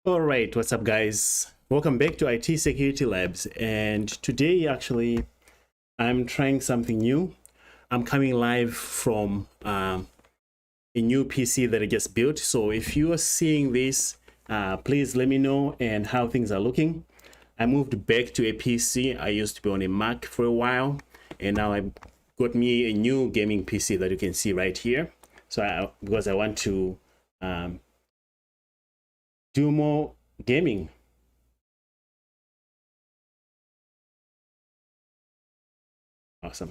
All right, what's up guys? Welcome back to IT Security Labs, and today actually I'm trying something new. I'm coming live from a new PC that I just built. So if you are seeing this, please let me know and how things are looking. I moved back to a PC. I used to be on a Mac for a while, and now I got me a new gaming PC that you can see right here. So because I want to do more gaming. Awesome.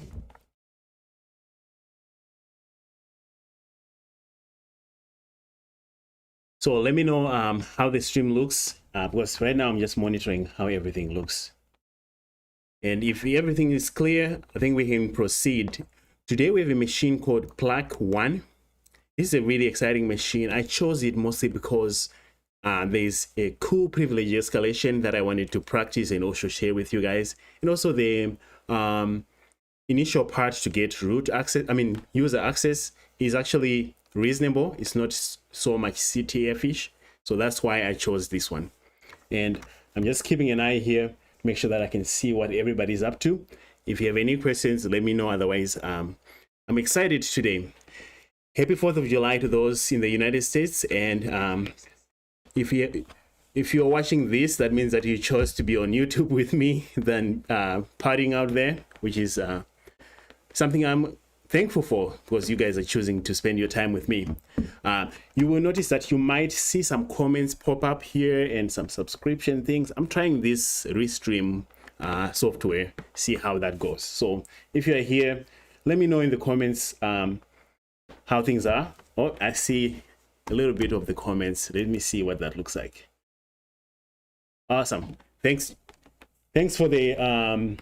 So let me know how the stream looks, because right now I'm just monitoring how everything looks. And if everything is clear, I think we can proceed. Today we have a machine called Pluck 1. This is a really exciting machine. I chose it mostly because there's a cool privilege escalation that I wanted to practice and also share with you guys. And also the initial part to get root access, user access, is actually reasonable. It's not so much CTF-ish. So that's why I chose this one. And I'm just keeping an eye here to make sure that I can see what everybody's up to. If you have any questions, let me know. Otherwise, I'm excited today. Happy 4th of July to those in the United States. And if you're watching this, that means that you chose to be on YouTube with me than partying out there, which is something I'm thankful for, because you guys are choosing to spend your time with me. You will notice that you might see some comments pop up here and some subscription things. I'm trying this Restream software, see how that goes. So if you're here, let me know in the comments how things are. Oh, I see a little bit of the comments. Let me see what that looks like. Awesome. Thanks for the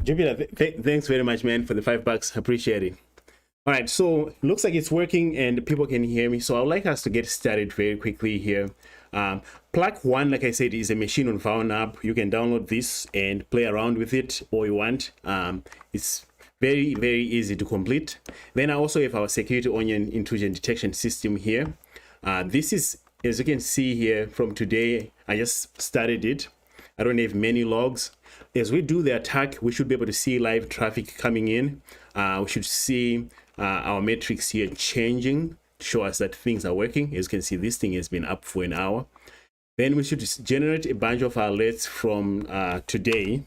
Jupiter, thanks very much, man, for the $5. Appreciate it. All right, so it looks like it's working and people can hear me. So I would like us to get started very quickly here. Pluck 1, like I said, is a machine on Vulnhub. You can download this and play around with it all you want. It's very, very easy to complete. Then I also have our security onion intrusion detection system here. This is, as you can see here from today, I just started it. I don't have many logs. As we do the attack, we should be able to see live traffic coming in. We should see our metrics here changing to show us that things are working. As you can see, this thing has been up for an hour. Then we should generate a bunch of alerts from today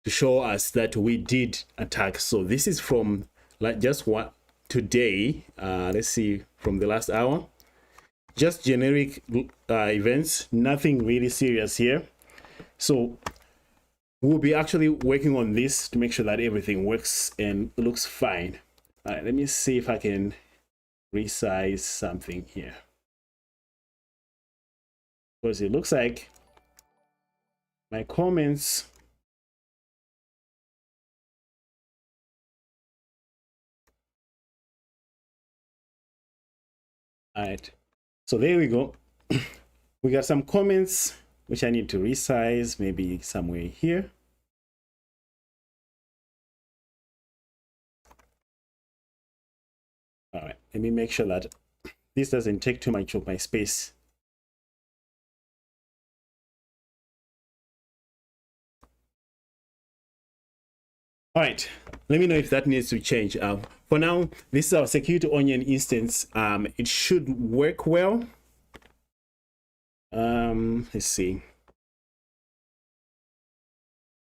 to show us that we did attack. So this is from like just what today. Let's see, from the last hour. Just generic events, nothing really serious here. So we'll be actually working on this to make sure that everything works and looks fine. All right, let me see if I can resize something here, because it looks like my comments all right, so there we go. We got some comments which I need to resize, maybe somewhere here. All right, let me make sure that this doesn't take too much of my space. All right, let me know if that needs to change. For now, this is our security onion instance. It should work well. Let's see.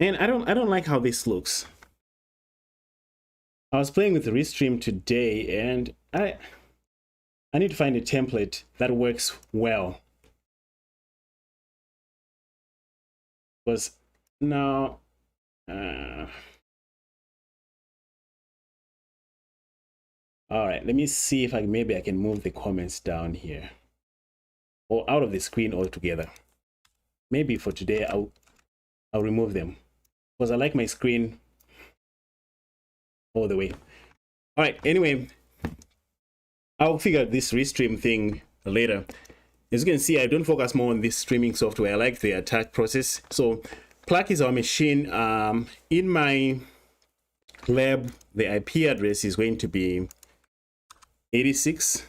And I don't like how this looks. I was playing with the Restream today, and I need to find a template that works well. Because now all right, let me see if maybe I can move the comments down here or out of the screen altogether. Maybe for today I'll remove them, because I like my screen all the way. All right, anyway, I'll figure out this Restream thing later. As you can see, I don't focus more on this streaming software. I like the attack process. So Pluck is our machine. In my lab, the IP address is going to be 86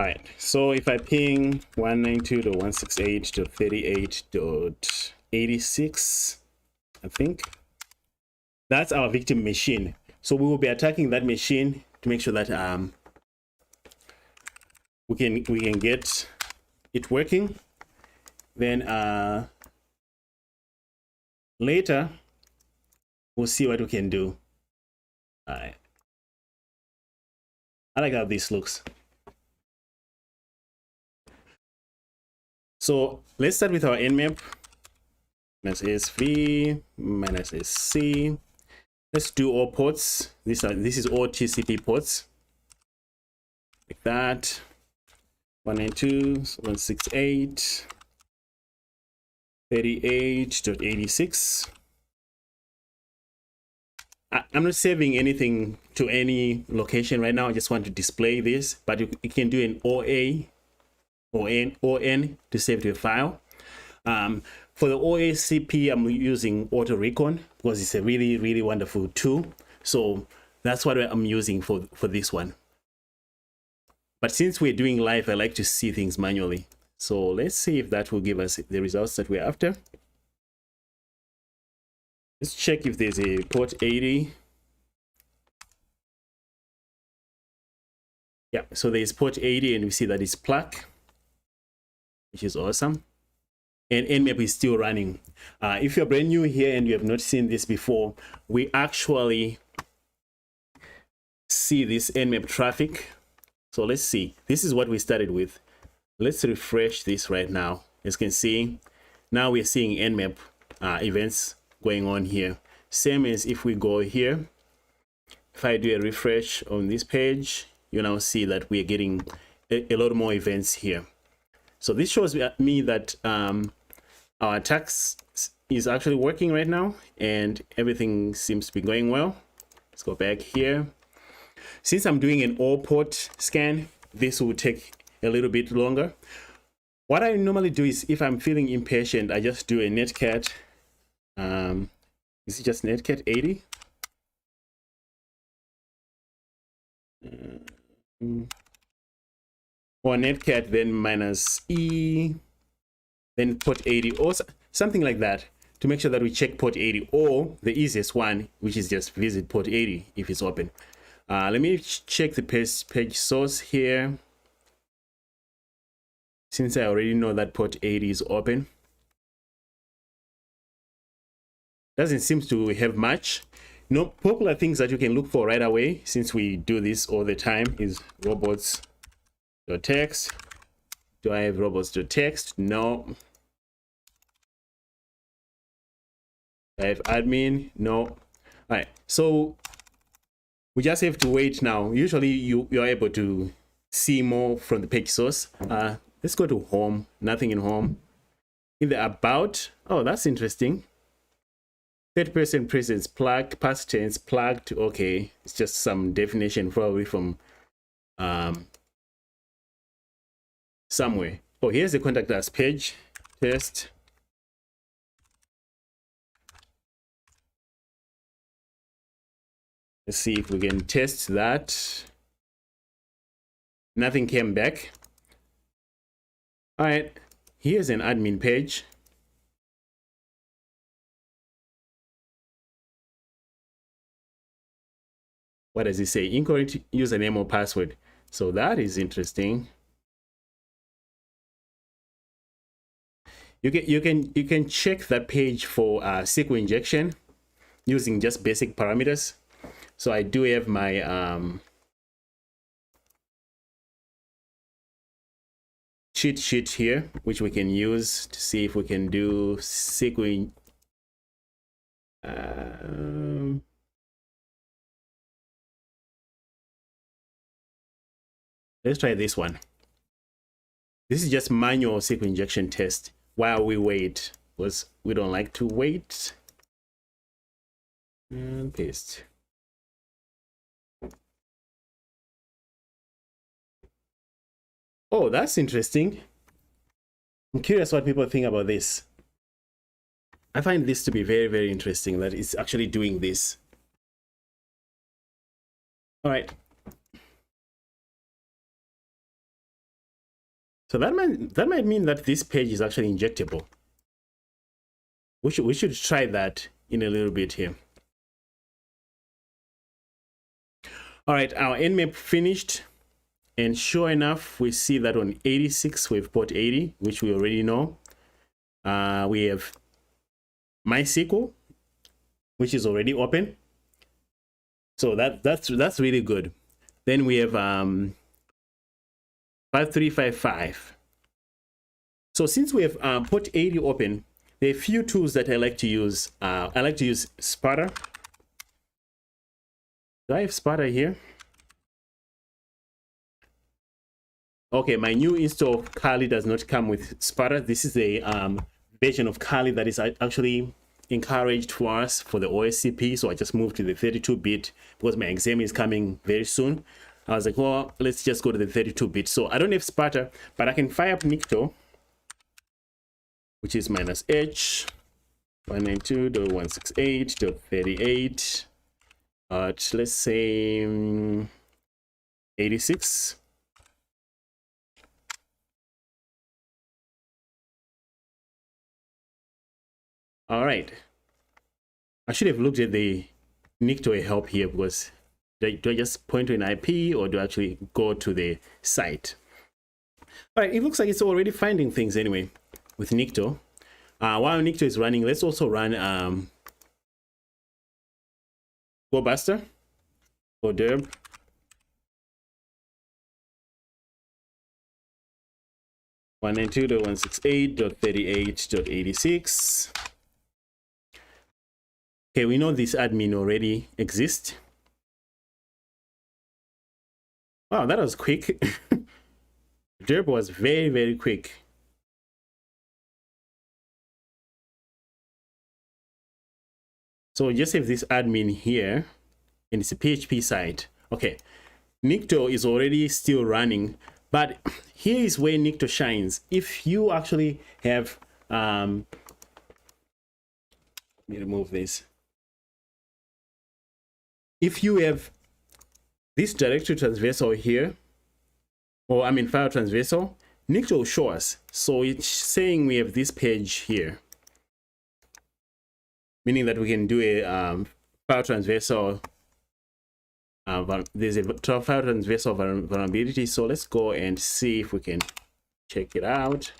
All right, so if I ping 192.168.38.86, I think that's our victim machine. So we will be attacking that machine to make sure that we can get it working. Then later we'll see what we can do. All right, I like how this looks. So let's start with our nmap minus ASV minus SC. Let's do all ports. This is all TCP ports, like that. 192.168.38.86. I'm not saving anything to any location right now. I just want to display this, but you can do an OA or ON to save to a file. For the OACP, I'm using Auto Recon because it's a really, really wonderful tool. So that's what I'm using for this one. But since we're doing live, I like to see things manually. So let's see if that will give us the results that we're after. Let's check if there's a port 80. Yeah, so there's port 80 and we see that it's Pluck, which is awesome. And nmap is still running. If you're brand new here and you have not seen this before, we actually see this nmap traffic. So let's see. This is what we started with. Let's refresh this right now. As you can see, now we're seeing nmap events going on here. Same as if we go here. If I do a refresh on this page, you now see that we're getting a lot more events here. So this shows me that our attacks is actually working right now and everything seems to be going well. Let's go back here. Since I'm doing an all port scan, this will take a little bit longer. What I normally do is if I'm feeling impatient, I just do a netcat. Is it just netcat 80? Or netcat then minus E, then port 80 or something like that to make sure that we check port 80, or the easiest one, which is just visit port 80 if it's open. Let me check the page source here. Since I already know that port 80 is open, doesn't seem to have much. No popular things that you can look for right away, since we do this all the time, is robots.txt. Do I have robots.txt? No. I have admin? No. All right, so we just have to wait now. Usually you're able to see more from the page source. Let's go to home. Nothing in home. In the about, oh, that's interesting. Third person presence, plug, past tense, plugged. Okay, it's just some definition probably from somewhere. Oh, here's the contact us page. Test. Let's see if we can test that. Nothing came back. All right, here's an admin page. What does it say? Incorrect username or password. So that is interesting. You can check that page for SQL injection using just basic parameters. So I do have my cheat sheet here, which we can use to see if we can do SQL. Let's try this one. This is just manual SQL injection test while we wait, because we don't like to wait. And paste. Oh, that's interesting. I'm curious what people think about this. I find this to be very, very interesting that it's actually doing this. All right. So that might mean that this page is actually injectable. We should try that in a little bit here. All right, our nmap finished, and sure enough, we see that on 86 we have port 80, which we already know. We have MySQL, which is already open. So that's really good. Then we have 5355. So since we have port 80 open, there are a few tools that I like to use. I like to use Sparta. Do I have Sparta here? Okay, my new install of Kali does not come with Sparta. This is a version of Kali that is actually encouraged for us for the OSCP. So I just moved to the 32-bit because my exam is coming very soon. I was like, well, let's just go to the 32-bit. So I don't have Sparta, but I can fire up Nikto, which is -h 192.168.38 at, let's say, 86. All right. I should have looked at the Nikto help here, because do I just point to an IP or do I actually go to the site? All right, it looks like it's already finding things anyway with Nikto. While Nikto is running, let's also run GoBuster or derb. .192.168.38.86. Okay, we know this admin already exists. Wow, that was quick. Derb was very, very quick. So just have this admin here, and it's a PHP site. Okay, Nikto is already still running, but here is where Nikto shines. If you actually have, let me remove this. If you have this directory transversal here, or I mean file transversal, Nikto will show us. So it's saying we have this page here, meaning that we can do a file transversal. There's a file transversal vulnerability. So let's go and see if we can check it out.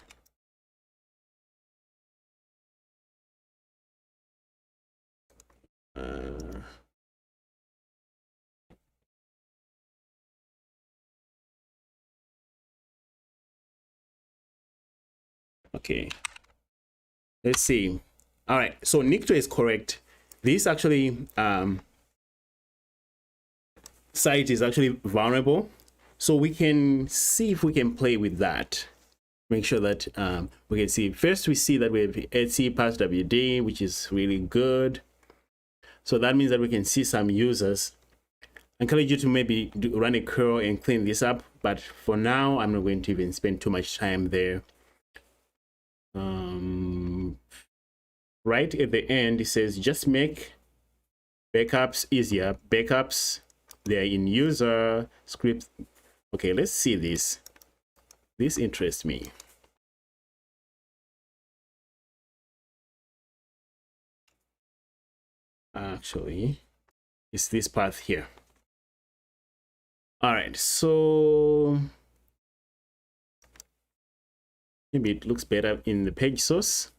Okay, let's see. All right, so Nikto is correct. This actually site is actually vulnerable, so we can see if we can play with that. Make sure that we can see. First, we see that we have etc passwd, which is really good. So that means that we can see some users. I encourage you to maybe run a curl and clean this up, but for now, I'm not going to even spend too much time there. Right at the end, it says just make backups easier. Backups, they're in user script. Okay, let's see this. This interests me. Actually, it's this path here. All right, so maybe it looks better in the page source.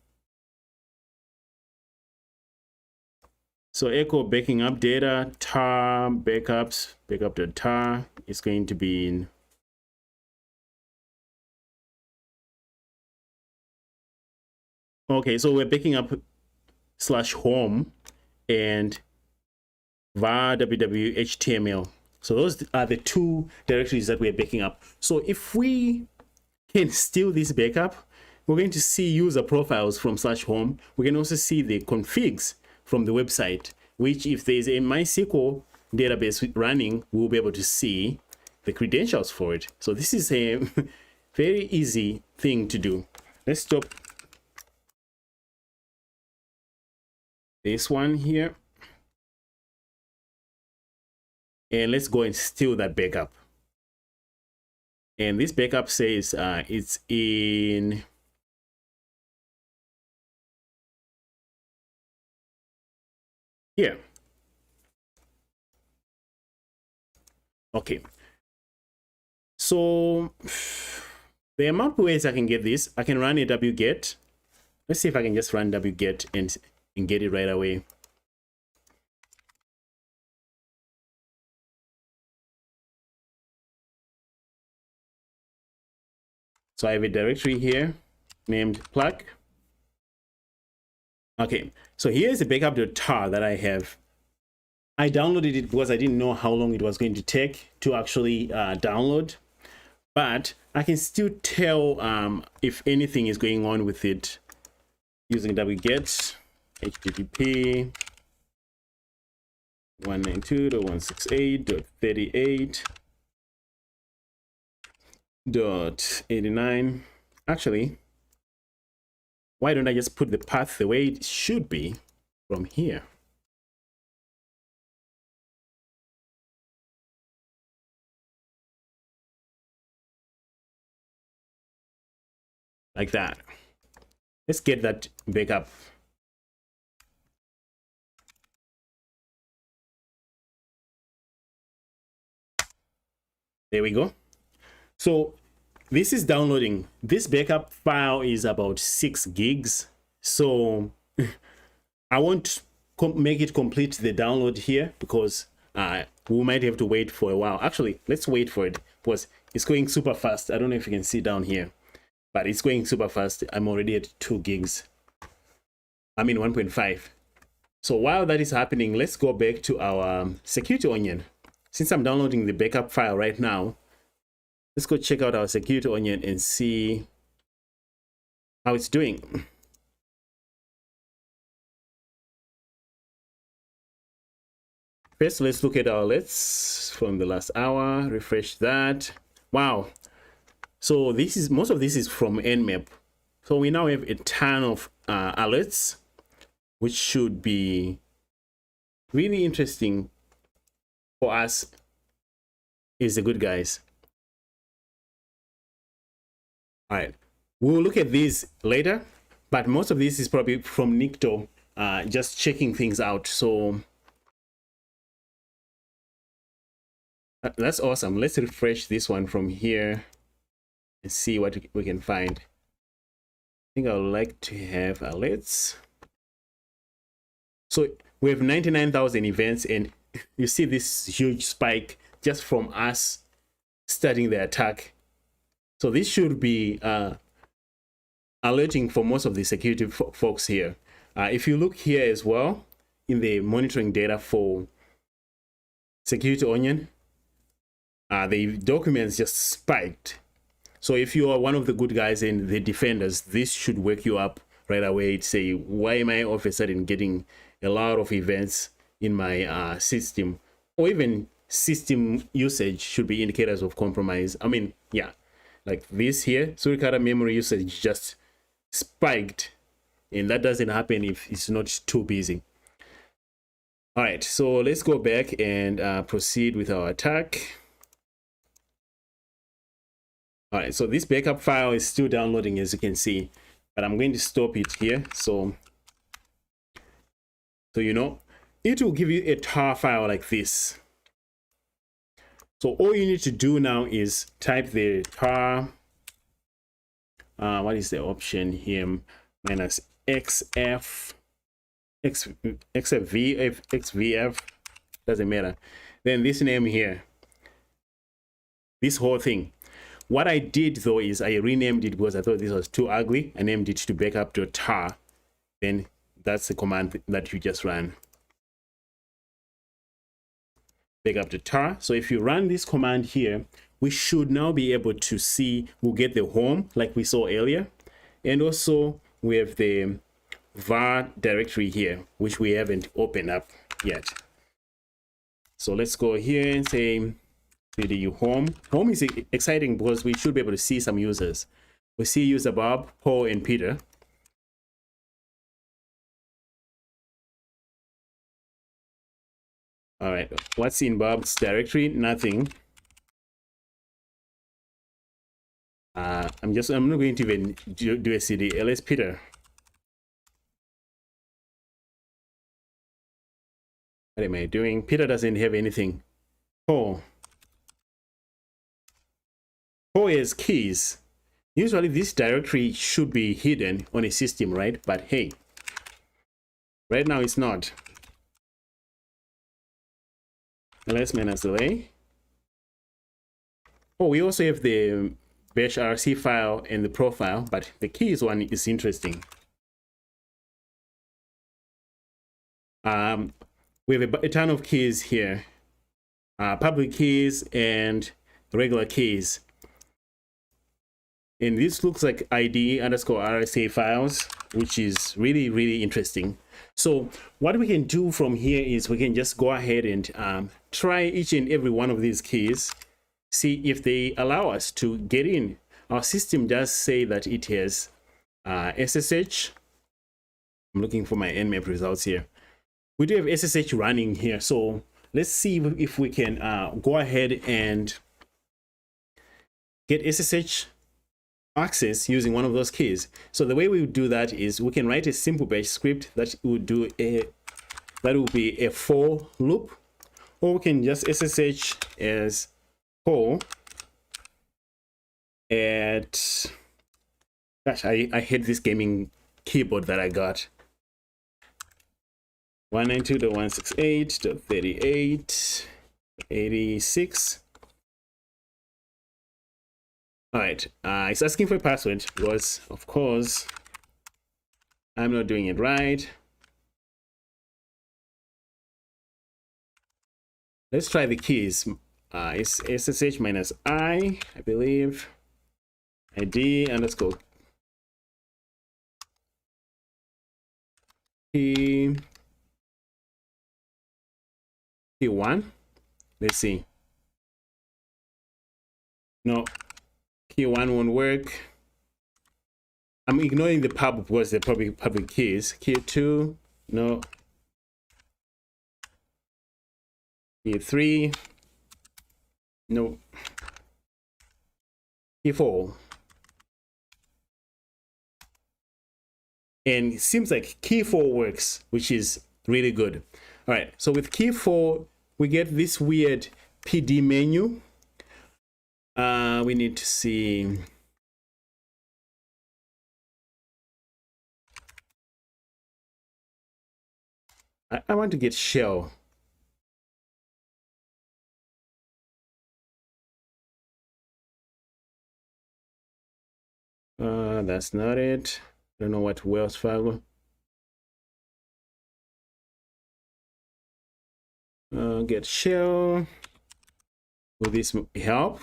So echo backing up data, tar backups, backup.tar is going to be in. Okay, so we're backing up /home and var www.html. So those are the two directories that we're backing up. So if we can steal this backup, we're going to see user profiles from /home. We can also see the configs from the website, which if there's a MySQL database running, we'll be able to see the credentials for it. So this is a very easy thing to do. Let's stop this one here. And let's go and steal that backup. And this backup says it's in here. Okay. So there are multiple ways I can get this. I can run a wget. Let's see if I can just run wget and get it right away. So I have a directory here named Pluck. Okay, so here's a backup.tar that I have. I downloaded it because I didn't know how long it was going to take to actually download, but I can still tell if anything is going on with it using wget http 192.168.38.89. Actually, why don't I just put the path the way it should be from here? Like that. Let's get that backup. There we go. So this is downloading. This backup file is about 6 gigs. So I won't make it complete the download here because we might have to wait for a while. Actually, let's wait for it because it's going super fast. I don't know if you can see down here, but it's going super fast. I'm already at 2 gigs. I mean 1.5. So while that is happening, let's go back to our security onion. Since I'm downloading the backup file right now, let's go check out our security onion and see how it's doing. First, let's look at our alerts from the last hour. Refresh that. Wow. So this is, most of this is from Nmap. So we now have a ton of alerts, which should be really interesting for us as the good guys. All right, we'll look at these later, but most of this is probably from Nikto, just checking things out. So that's awesome. Let's refresh this one from here and see what we can find. I think I would like to have alerts. So we have 99,000 events, and you see this huge spike just from us starting the attack. So this should be alerting for most of the security folks here. If you look here as well in the monitoring data for security onion, the documents just spiked. So if you are one of the good guys and the defenders, this should wake you up right away to say, why am I all of a sudden getting a lot of events in my system? Or even system usage should be indicators of compromise. I mean, yeah, like this here, Suricata memory usage just spiked, and that doesn't happen if it's not too busy. All right, so let's go back and proceed with our attack. All right, so this backup file is still downloading, as you can see, but I'm going to stop it here. So you know, it will give you a tar file like this. So all you need to do now is type the tar, what is the option here, minus xf, xvf, doesn't matter. Then this name here, this whole thing. What I did though is I renamed it because I thought this was too ugly. I named it to backup.tar. Then that's the command that you just ran. Backup.tar. So if you run this command here, we should now be able to see, we'll get the home like we saw earlier. And also we have the var directory here, which we haven't opened up yet. So let's go here and say cdu home. Home is exciting because we should be able to see some users. We see user Bob, Paul, and Peter. All right, what's in Bob's directory? Nothing. I'm not going to even do a cd ls Peter. What am I doing? Peter doesn't have anything. Oh is keys. Usually this directory should be hidden on a system, right? But hey, right now it's not. ls minus delay. Oh, we also have the bash rc file and the profile, but the keys one is interesting. We have a ton of keys here, public keys and regular keys. And this looks like ID underscore RSA files, which is really, really interesting. So what we can do from here is we can just go ahead and try each and every one of these keys, see if they allow us to get in. Our system does say that it has SSH. I'm looking for my nmap results here. We do have SSH running here. So let's see if we can go ahead and get SSH access using one of those keys. So the way we would do that is we can write a simple bash script that would do that would be a for loop, or we can just SSH as for at, gosh, I hate this gaming keyboard that I got. 192.168.38.86. All right, it's asking for a password because, of course, I'm not doing it right. Let's try the keys. It's SSH minus I believe. ID underscore key. Key1. Let's see. No, Key1 won't work. I'm ignoring the pub because they're probably public keys. Key2, no. Key3, no. Key4. And it seems like Key4 works, which is really good. All right, so with Key4, we get this weird PD menu. We need to see. I want to get shell. That's not it. I don't know what Wells Fargo. Get shell. Will this help?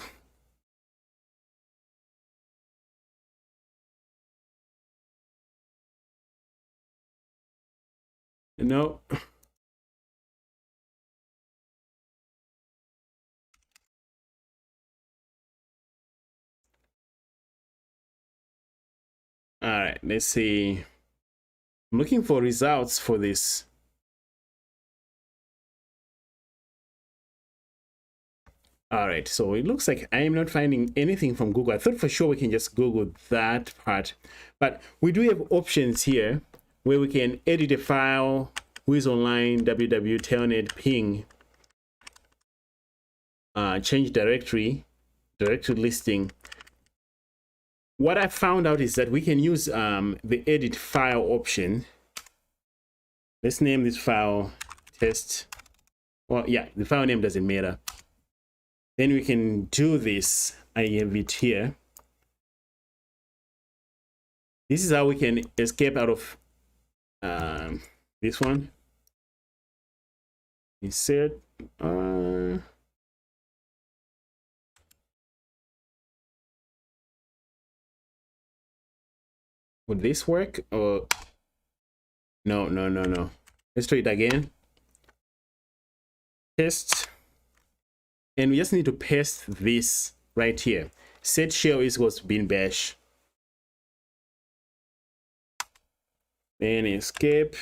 No. All right, let's see. I'm looking for results for this. All right, so it looks like I am not finding anything from Google. I thought for sure we can just Google that part, but we do have options here where we can edit a file, whiz online, www, telnet, ping, change directory listing. What I found out is that we can use the edit file option. Let's name this file test. Well, yeah, the file name doesn't matter. Then we can do this. I have it here. This is how we can escape out of this one. Insert. Would this work? Or no. Let's try it again. Test. And we just need to paste this right here. Set shell is equals to bin bash. Then escape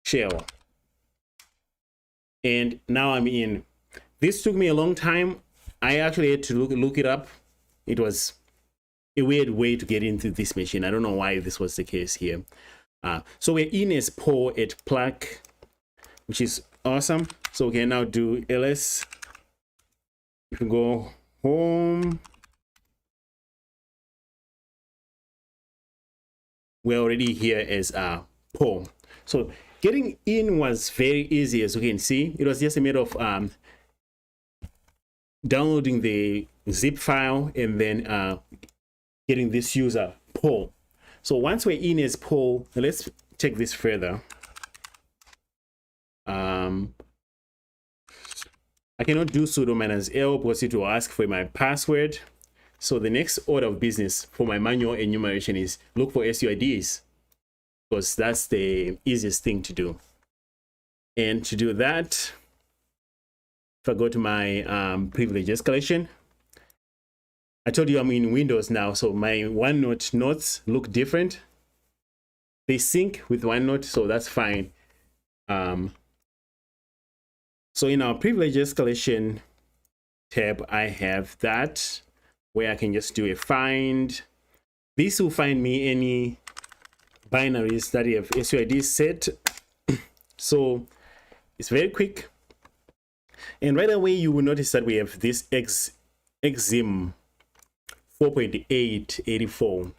shell. And now I'm in. This took me a long time. I actually had to look it up. It was a weird way to get into this machine. I don't know why this was the case here. So we're in as Paul at Pluck, which is awesome. So we can now do ls. If we go home, we're already here as Paul. So getting in was very easy, as you can see. It was just a matter of downloading the zip file and then getting this user Paul. So once we're in as Paul, let's take this further. I cannot do sudo -l because it will ask for my password. So the next order of business for my manual enumeration is look for SUIDs, because that's the easiest thing to do. And to do that, if I go to my privilege escalation, I told you I'm in Windows now, so my OneNote notes look different. They sync with OneNote, so that's fine. So in our privilege escalation tab, I have that where I can just do a find. This will find me any binaries that have SUID set. So it's very quick. And right away, you will notice that we have this exim 4.884.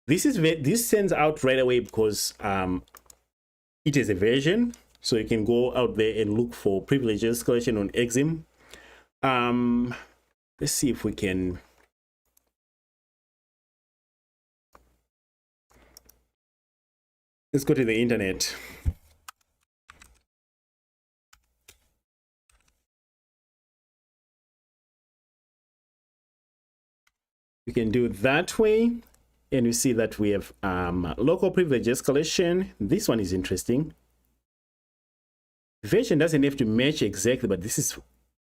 This sends out right away because it is a version. So you can go out there and look for privilege escalation on exim. Let's see if we can. Let's go to the internet. We can do it that way, and you see that we have local privilege escalation. This one is interesting. The version doesn't have to match exactly, but this is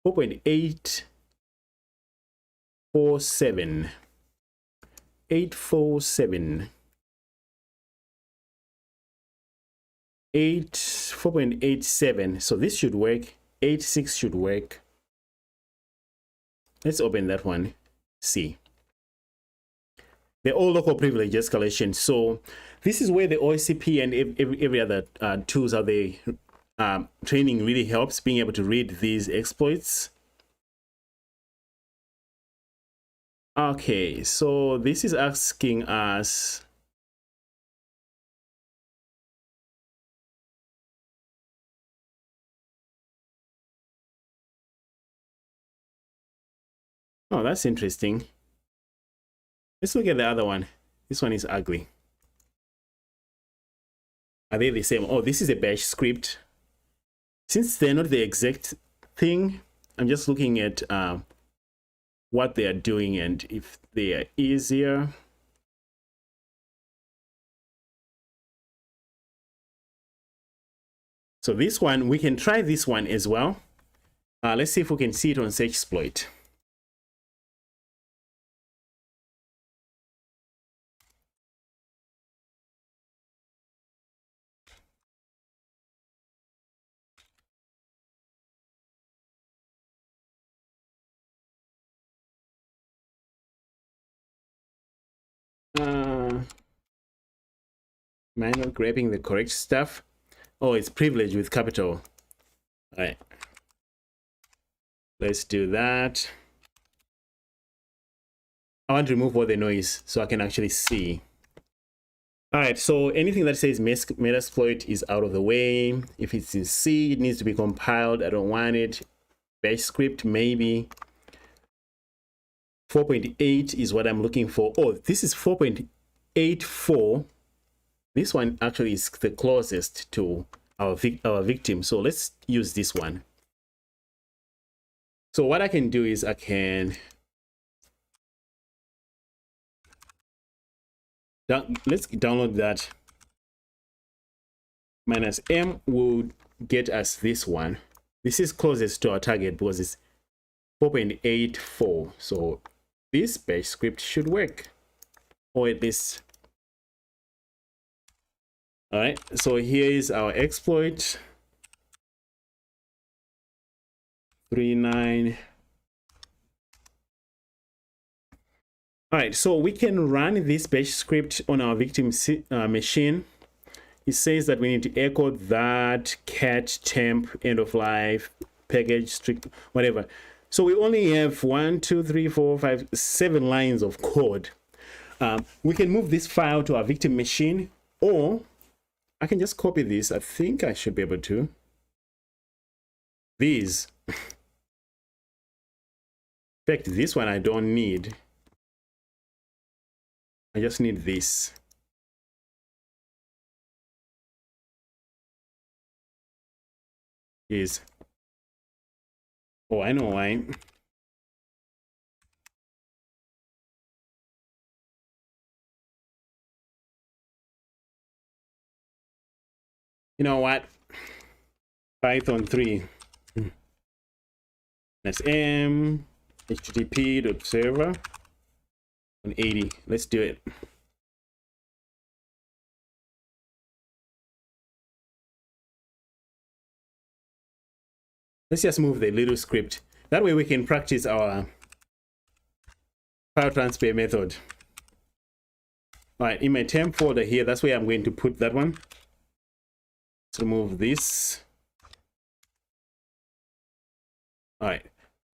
4.847. 847. 4.87. So this should work. 86 should work. Let's open that one. See. They're all local privilege escalation. So this is where the OSCP and every other tools out there training really helps, being able to read these exploits. Okay, so this is asking us oh, that's interesting. Let's look at the other one. This one is ugly. Are they the same? Oh, this is a bash script. Since they're not the exact thing, I'm just looking at what they are doing and if they are easier. So this one, we can try this one as well. Let's see if we can see it on Sexploit. Am I not grabbing the correct stuff? Oh, it's privilege with capital. All right. Let's do that. I want to remove all the noise so I can actually see. All right, so anything that says Metasploit is out of the way. If it's in C, it needs to be compiled. I don't want it. Bash script, maybe. 4.8 is what I'm looking for. Oh, this is 4.84. This one actually is the closest to our victim. So let's use this one. So what I can do is I can let's download that. -m will get us this one. This is closest to our target because it's 4.84. So this bash script should work, or at least. All right, so here is our exploit. 39. All right, so we can run this bash script on our victim machine. It says that we need to echo that cat temp end of life package strict whatever. So we only have 1 2 3 4 5 7 lines of code. We can move this file to our victim machine, or I can just copy this. I think I should be able to. These. In fact, this one I don't need. I just need this. Is. Oh, I know why. You know what? Python 3. That's m http.server on 80. Let's do it. Let's just move the little script. That way we can practice our file transfer method. All right, in my temp folder here, that's where I'm going to put that one. Let's remove this. All right,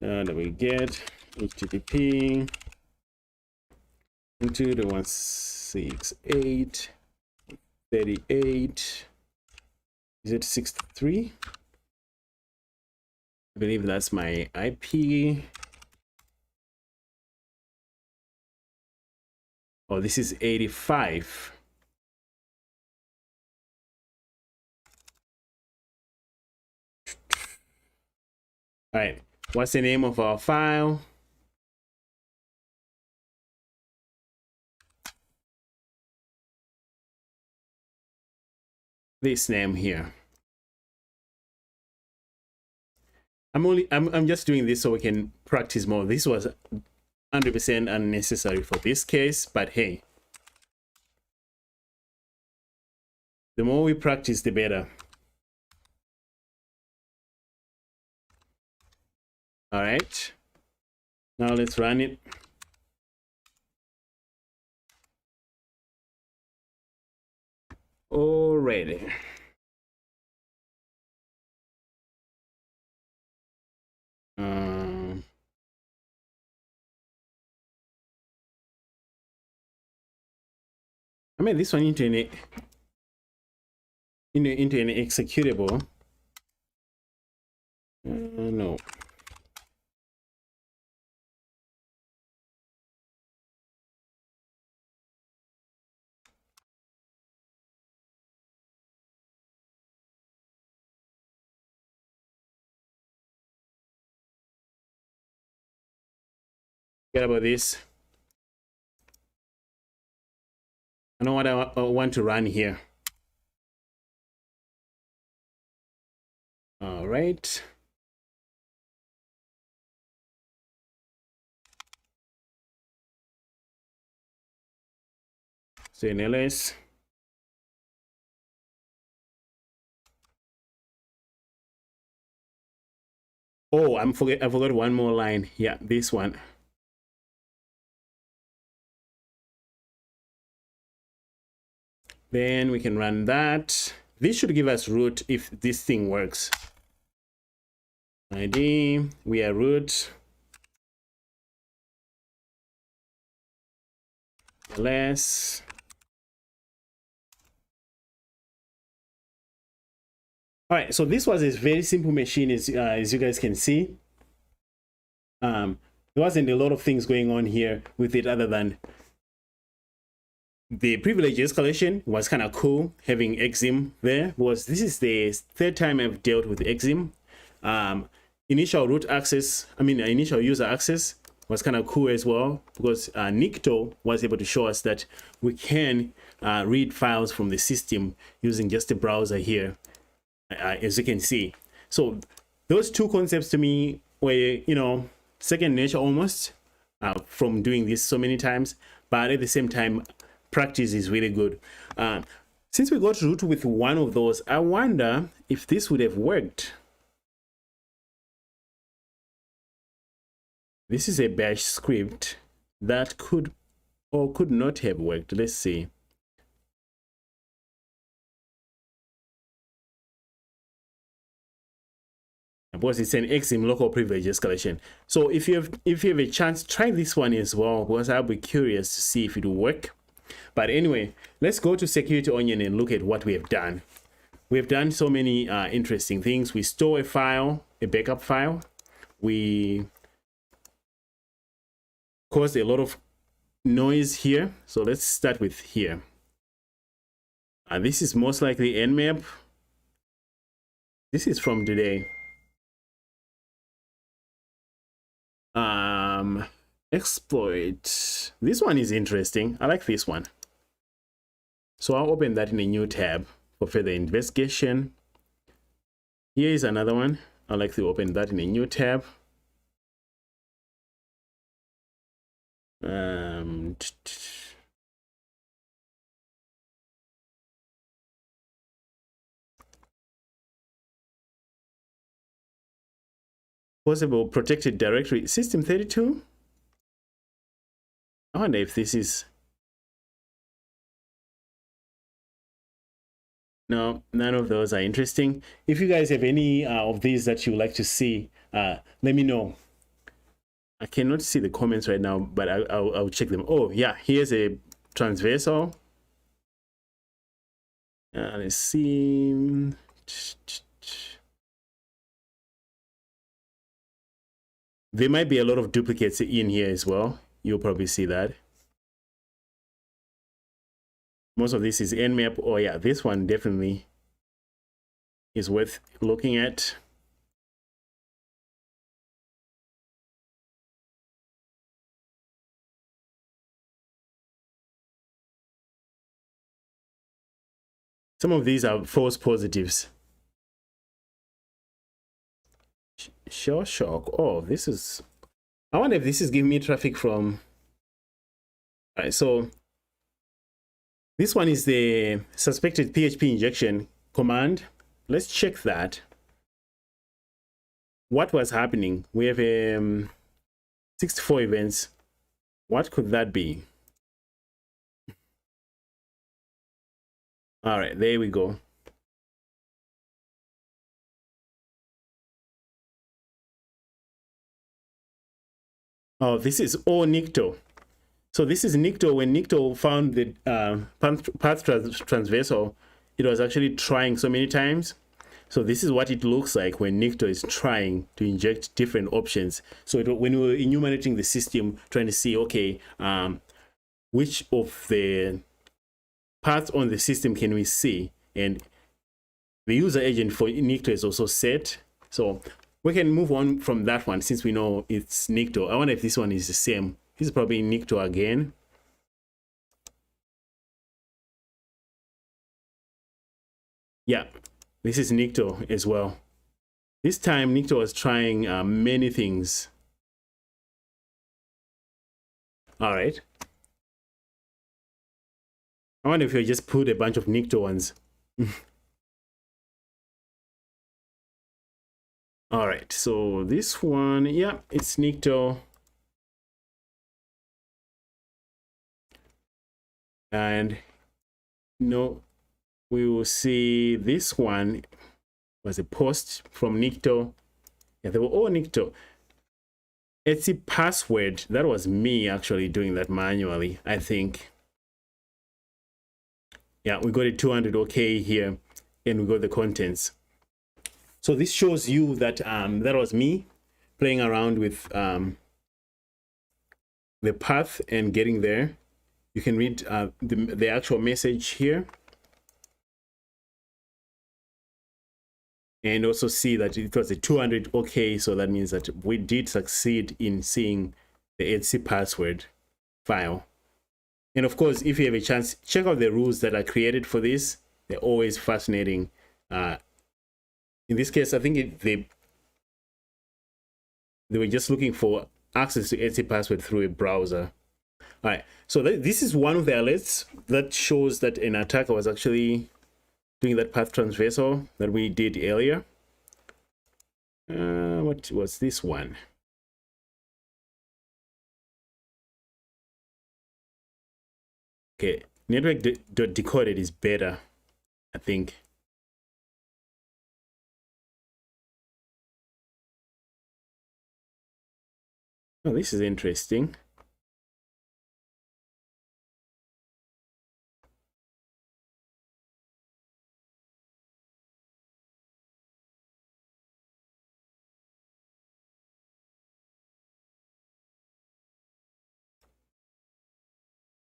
there we get http into the 168.38. Is it 63? I believe that's my IP. Oh, this is 85. All right, what's the name of our file? This name here. I'm just doing this so we can practice more. This was 100% unnecessary for this case, but hey, the more we practice, the better. All right, now let's run it. Already. I made this one into an executable. No. Forget about this. I know what I want to run here. All right. So in ls. Oh, I forgot one more line. Yeah, this one. Then we can run that. This should give us root if this thing works. ID, we are root. ls. All right, so this was a very simple machine, as you guys can see. There wasn't a lot of things going on here with it other than the privilege escalation was kind of cool having exim there. This is the third time I've dealt with exim. Initial root access, initial user access was kind of cool as well, because Nikto was able to show us that we can read files from the system using just a browser here, as you can see. So those two concepts to me were, second nature almost, from doing this so many times, but at the same time, practice is really good. Since we got root with one of those, I wonder if this would have worked. This is a bash script that could or could not have worked. Let's see. Because it's an exim local privilege escalation. So if you have a chance, try this one as well, because I'll be curious to see if it will work. But anyway, let's go to Security Onion and look at what we have done. We have done so many interesting things. We store a file, a backup file. We caused a lot of noise here. So let's start with here. This is most likely Nmap. This is from today. Exploit. This one is interesting. I like this one. So I'll open that in a new tab for further investigation. Here is another one. I'd like to open that in a new tab. Possible protected directory system 32. I wonder if this is... No, none of those are interesting. If you guys have any of these that you would like to see, let me know. I cannot see the comments right now, but I'll check them. Oh yeah, here's a transversal. Let's see. There might be a lot of duplicates in here as well. You'll probably see that. Most of this is Nmap. Oh yeah, this one definitely is worth looking at. Some of these are false positives. Shell shock. Oh, this is... I wonder if this is giving me traffic from... All right, so this one is the suspected PHP injection command. Let's check that. What was happening? We have 64 events. What could that be? All right, there we go. Oh, this is Nicto. So this is Nicto. When Nicto found the path transversal, it was actually trying so many times. So this is what it looks like when Nicto is trying to inject different options. So when we were enumerating the system, trying to see, okay, which of the paths on the system can we see? And the user agent for Nicto is also set. So we can move on from that one since we know it's Nicto. I wonder if this one is the same. This is probably Nicto again. Yeah, this is Nicto as well. This time Nicto was trying many things. All right. I wonder if you just put a bunch of Nicto ones. All right, so this one, yeah, it's Nicto. And no, we will see this one was a post from Nicto. Yeah, they were all Nicto. Etsy password, that was me actually doing that manually, I think. Yeah, we got a 200 OK here, and we got the contents. So this shows you that that was me playing around with the path and getting there. You can read the actual message here. And also see that it was a 200 OK, so that means that we did succeed in seeing the Etsy password file. And of course, if you have a chance, check out the rules that are created for this. They're always fascinating. In this case, I think they were just looking for access to Etsy password through a browser. All right, so this is one of the alerts that shows that an attacker was actually doing that path transversal that we did earlier. What was this one? Okay, network.decoded is better, I think. Oh, this is interesting.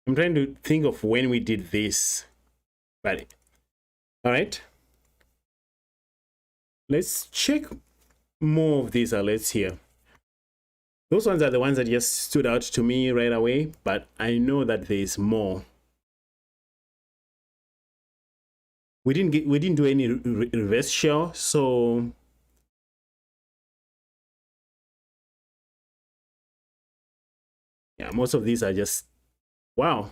I'm trying to think of when we did this, but all right. Let's check more of these alerts here. Those ones are the ones that just stood out to me right away, but I know that there's more. We didn't do any reverse shell, so yeah, most of these are just wow.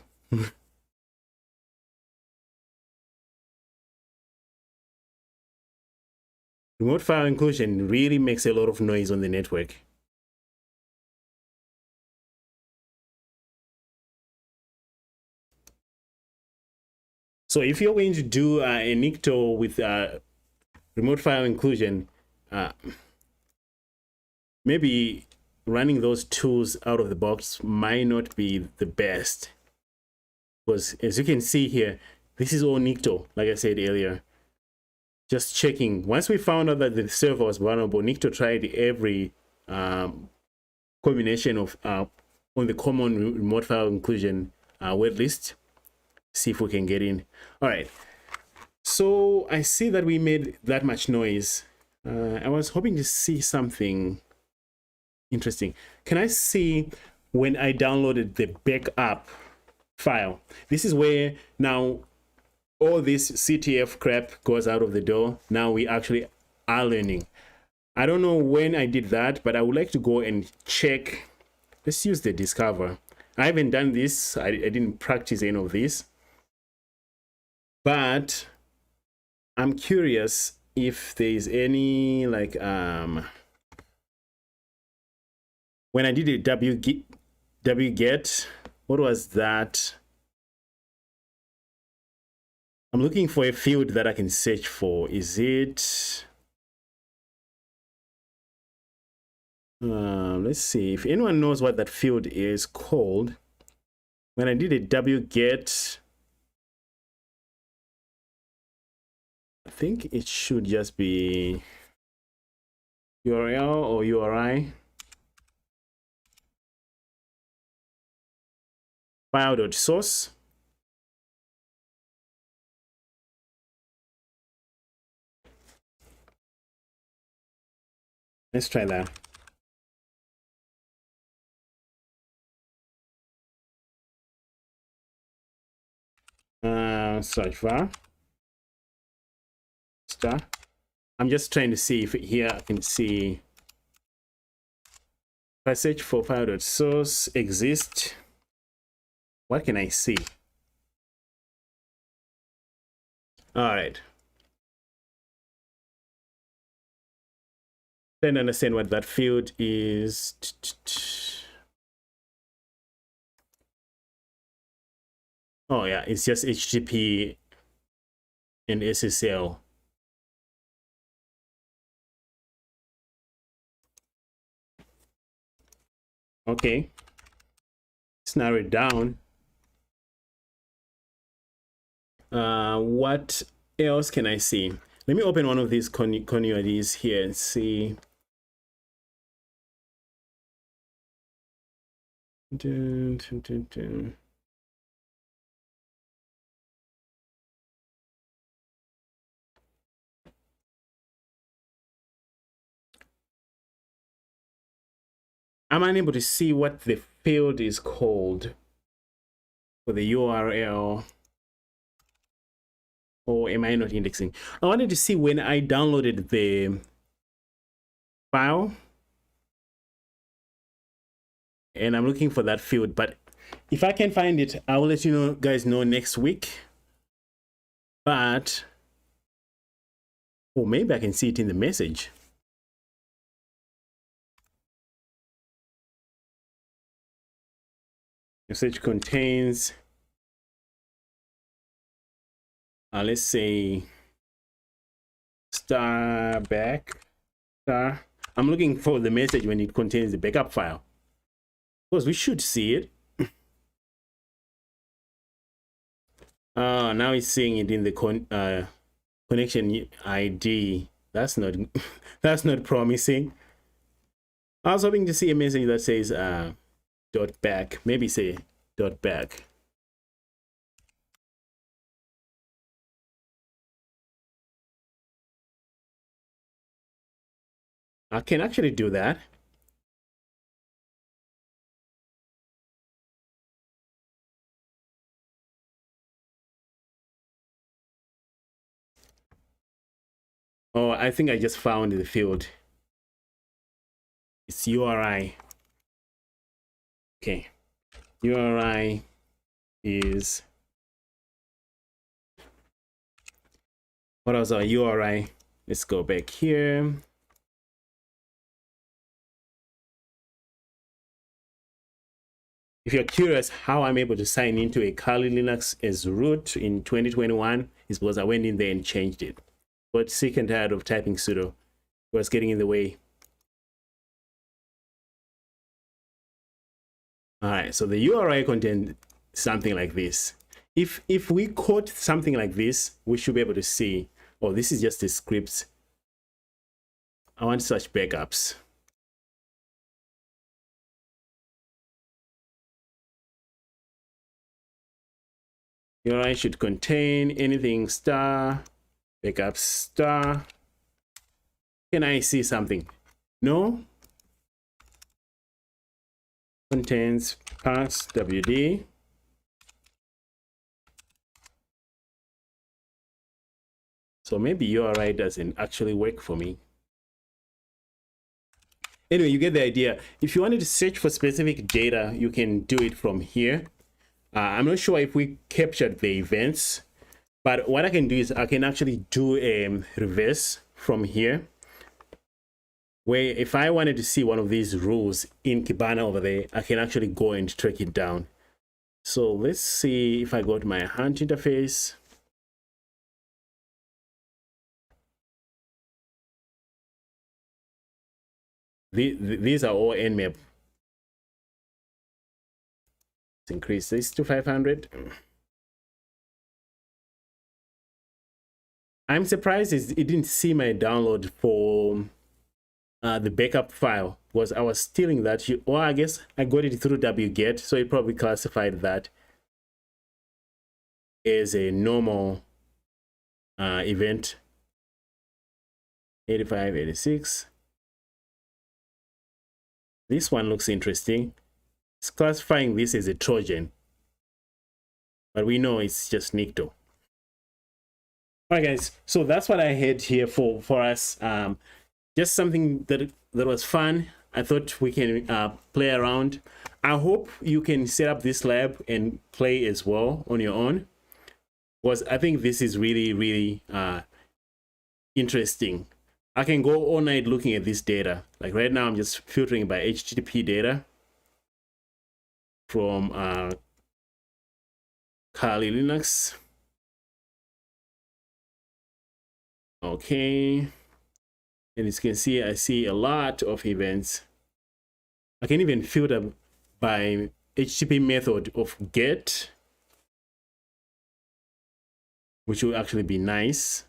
Remote file inclusion really makes a lot of noise on the network. So if you're going to do a NICTO with remote file inclusion, maybe running those tools out of the box might not be the best. Because as you can see here, this is all NICTO, like I said earlier. Just checking. Once we found out that the server was vulnerable, NICTO tried every combination of on the common remote file inclusion wait list. See if we can get in. All right. So I see that we made that much noise. I was hoping to see something interesting. Can I see when I downloaded the backup file? This is where now all this CTF crap goes out of the door. Now we actually are learning. I don't know when I did that, but I would like to go and check. Let's use the Discover. I haven't done this. I didn't practice any of this. But I'm curious if there's any like when I did a wget, what was that? I'm looking for a field that I can search for. Is it let's see if anyone knows what that field is called. When I did a wget, I think it should just be URL or URI. File.source. Let's try that. Search var star. I'm just trying to see if here I can see. If I search for file.source exist, what can I see? All right. Then understand what that field is. Oh yeah, it's just HTTP and SSL. Okay, let's narrow it down. What else can I see? Let me open one of these ConUIDs here and see. Dun, dun, dun, dun. I'm unable to see what the field is called for the URL. Or am I not indexing? I wanted to see when I downloaded the file. And I'm looking for that field. But if I can find it, I will let you guys know next week. But, or maybe I can see it in the message. Message contains let's say star back star. I'm looking for the message when it contains the backup file, because we should see it. Now it's saying it in the connection ID. That's not that's not promising. I was hoping to see a message that says dot back, maybe say dot back. I can actually do that. Oh, I think I just found the field. It's URI. Okay. URI is, what was our URI? Let's go back here. If you're curious how I'm able to sign into a Kali Linux as root in 2021, is because I went in there and changed it. But sick and tired of typing sudo. It was getting in the way. All right, so the URI contains something like this. If we code something like this, we should be able to see, oh, this is just a script. I want such backups. URI should contain anything star, backup star. Can I see something? No. Contains pass wd. So maybe URI doesn't actually work for me. Anyway, you get the idea. If you wanted to search for specific data, you can do it from here. I'm not sure if we captured the events, but what I can do is I can actually do a reverse from here, where if I wanted to see one of these rules in Kibana over there, I can actually go and track it down. So let's see if I go to my hunt interface. These are all nmap. Let's increase this to 500. I'm surprised it didn't see my download for the backup file, because I was stealing that. Well, I guess I got it through wget, so it probably classified that as a normal event. 85, 86. This one looks interesting. It's classifying this as a Trojan, but we know it's just Nikto. All right, guys. So that's what I had here for us. Just something that was fun. I thought we can play around. I hope you can set up this lab and play as well on your own, because I think this is really, really interesting. I can go all night looking at this data. Like right now, I'm just filtering by HTTP data from Kali Linux. Okay. And as you can see, I see a lot of events. I can even filter by HTTP method of get, which will actually be nice.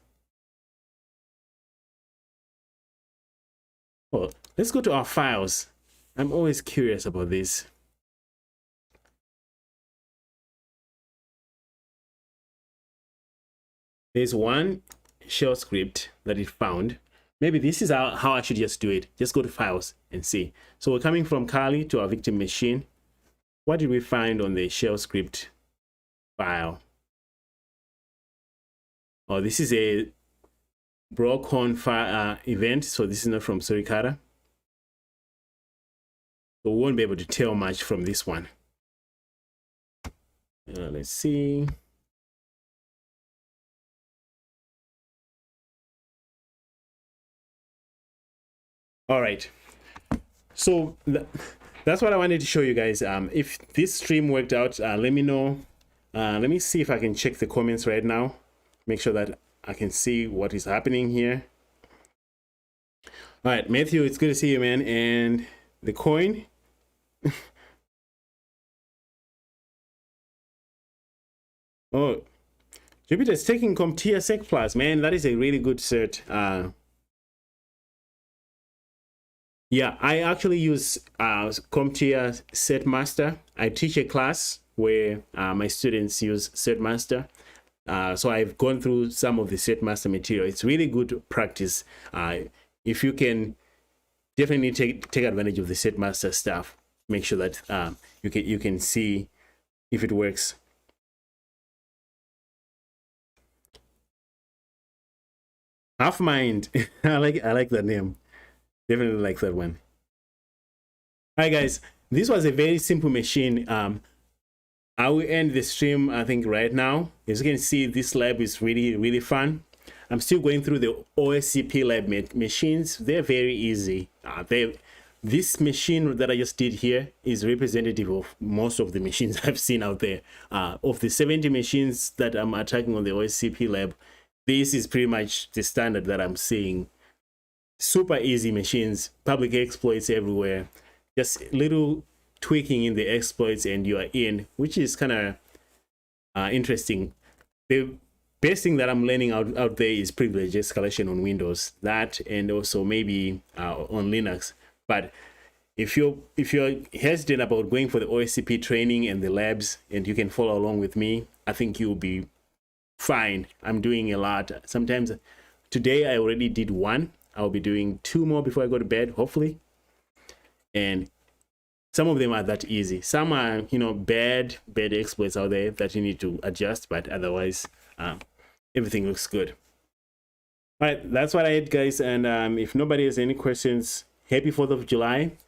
Well, let's go to our files. I'm always curious about this. There's one shell script that it found. Maybe this is how I should just do it. Just go to files and see. So we're coming from Kali to our victim machine. What did we find on the shell script file? Oh, this is a Broadcom file event. So this is not from Suricata. So we won't be able to tell much from this one. Let's see. All right. So that's what I wanted to show you guys. If this stream worked out, let me know. Let me see if I can check the comments right now. make sure that I can see what is happening here. All right, Matthew, it's good to see you, man. And the coin. Oh, Jupiter's taking CompTIA Sec Plus, man. That is a really good cert. Yeah, I actually use CompTIA Cert Master. I teach a class where my students use Cert Master. So I've gone through some of the Cert Master material. It's really good practice. If you can definitely take advantage of the Cert Master stuff, make sure that you can see if it works. Half Mind. I like that name. Definitely like that one. All right, guys. This was a very simple machine. I will end the stream, I think, right now. As you can see, this lab is really fun. I'm still going through the OSCP lab machines. They're very easy. This machine that I just did here is representative of most of the machines I've seen out there. Of the 70 machines that I'm attacking on the OSCP lab, this is pretty much the standard that I'm seeing. Super easy machines, public exploits everywhere, just little tweaking in the exploits and you are in, which is kind of interesting. The best thing that I'm learning out there is privilege escalation on Windows, that and also maybe on Linux. But if you're hesitant about going for the OSCP training and the labs and you can follow along with me, I think you'll be fine. I'm doing a lot. Sometimes today I already did one. I'll be doing 2 more before I go to bed, hopefully. And some of them are that easy. Some are, bad exploits out there that you need to adjust, but otherwise, everything looks good. All right, that's what I had, guys. And if nobody has any questions, happy 4th of July.